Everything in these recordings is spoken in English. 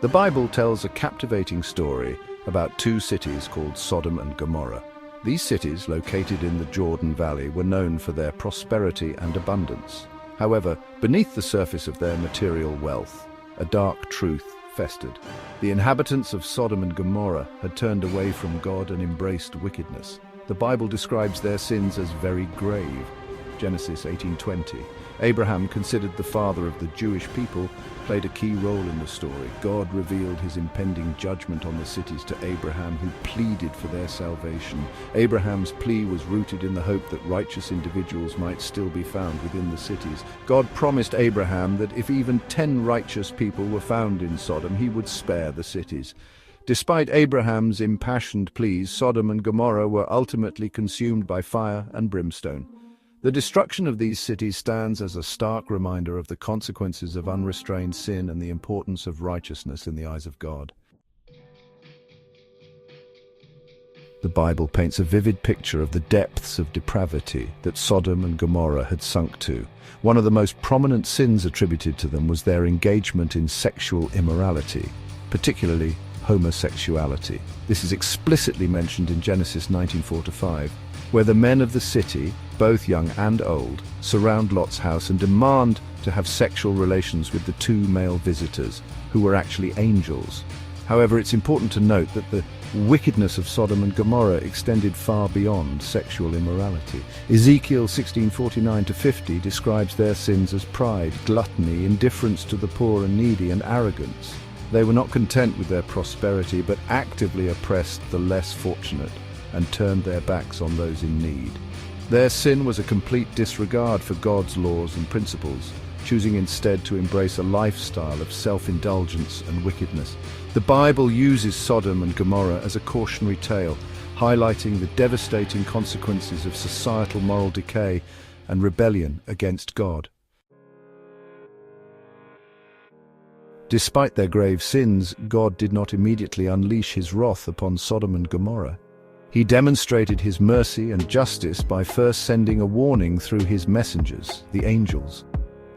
The Bible tells a captivating story about two cities called Sodom and Gomorrah. These cities, located in the Jordan Valley, were known for their prosperity and abundance. However, beneath the surface of their material wealth, a dark truth festered. The inhabitants of Sodom and Gomorrah had turned away from God and embraced wickedness. The Bible describes their sins as very grave. Genesis 18:20. Abraham, considered the father of the Jewish people, played a key role in the story. God revealed his impending judgment on the cities to Abraham, who pleaded for their salvation. Abraham's plea was rooted in the hope that righteous individuals might still be found within the cities. God promised Abraham that if even 10 righteous people were found in Sodom, he would spare the cities. Despite Abraham's impassioned pleas, Sodom and Gomorrah were ultimately consumed by fire and brimstone. The destruction of these cities stands as a stark reminder of the consequences of unrestrained sin and the importance of righteousness in the eyes of God. The Bible paints a vivid picture of the depths of depravity that Sodom and Gomorrah had sunk to. One of the most prominent sins attributed to them was their engagement in sexual immorality, particularly homosexuality. This is explicitly mentioned in Genesis 19:4-5, where the men of the city, both young and old, surround Lot's house and demand to have sexual relations with the two male visitors, who were actually angels. However, it's important to note that the wickedness of Sodom and Gomorrah extended far beyond sexual immorality. Ezekiel 16:49-50 describes their sins as pride, gluttony, indifference to the poor and needy, and arrogance. They were not content with their prosperity, but actively oppressed the less fortunate and turned their backs on those in need. Their sin was a complete disregard for God's laws and principles, choosing instead to embrace a lifestyle of self-indulgence and wickedness. The Bible uses Sodom and Gomorrah as a cautionary tale, highlighting the devastating consequences of societal moral decay and rebellion against God. Despite their grave sins, God did not immediately unleash his wrath upon Sodom and Gomorrah. He demonstrated his mercy and justice by first sending a warning through his messengers, the angels.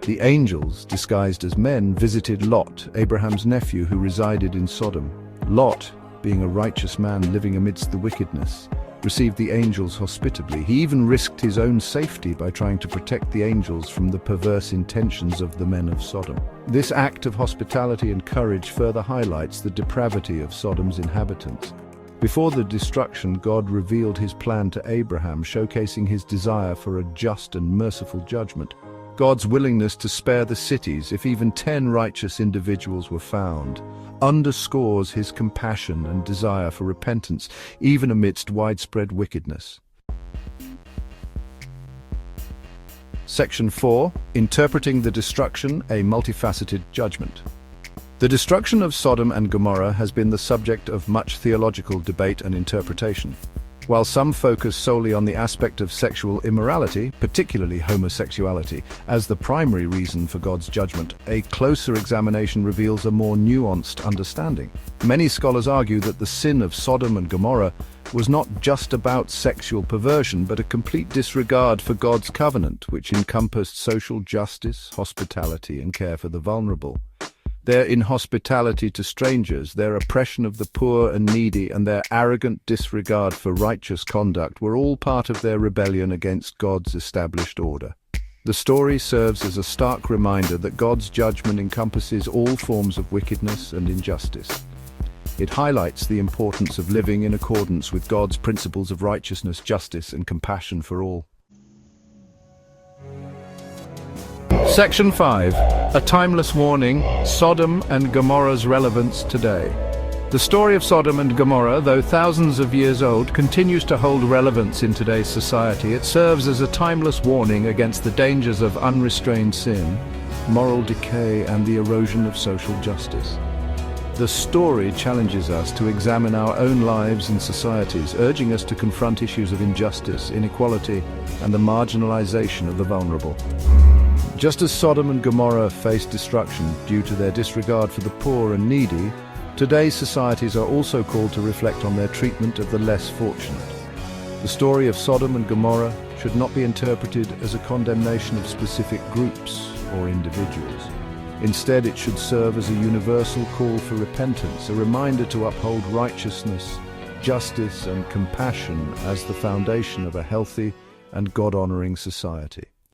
The angels, disguised as men, visited Lot, Abraham's nephew who resided in Sodom. Lot, being a righteous man living amidst the wickedness, received the angels hospitably. He even risked his own safety by trying to protect the angels from the perverse intentions of the men of Sodom. This act of hospitality and courage further highlights the depravity of Sodom's inhabitants. Before the destruction, God revealed his plan to Abraham, showcasing his desire for a just and merciful judgment. God's willingness to spare the cities if even 10 righteous individuals were found underscores his compassion and desire for repentance, even amidst widespread wickedness. Section 4. Interpreting the Destruction, a Multifaceted Judgment. The destruction of Sodom and Gomorrah has been the subject of much theological debate and interpretation. While some focus solely on the aspect of sexual immorality, particularly homosexuality, as the primary reason for God's judgment, a closer examination reveals a more nuanced understanding. Many scholars argue that the sin of Sodom and Gomorrah was not just about sexual perversion, but a complete disregard for God's covenant, which encompassed social justice, hospitality, and care for the vulnerable. Their inhospitality to strangers, their oppression of the poor and needy, and their arrogant disregard for righteous conduct were all part of their rebellion against God's established order. The story serves as a stark reminder that God's judgment encompasses all forms of wickedness and injustice. It highlights the importance of living in accordance with God's principles of righteousness, justice, and compassion for all. Section 5. A timeless warning, Sodom and Gomorrah's relevance today. The story of Sodom and Gomorrah, though thousands of years old, continues to hold relevance in today's society. It serves as a timeless warning against the dangers of unrestrained sin, moral decay, and the erosion of social justice. The story challenges us to examine our own lives and societies, urging us to confront issues of injustice, inequality, and the marginalization of the vulnerable. Just as Sodom and Gomorrah faced destruction due to their disregard for the poor and needy, today's societies are also called to reflect on their treatment of the less fortunate. The story of Sodom and Gomorrah should not be interpreted as a condemnation of specific groups or individuals. Instead, it should serve as a universal call for repentance, a reminder to uphold righteousness, justice, and compassion as the foundation of a healthy and God-honoring society.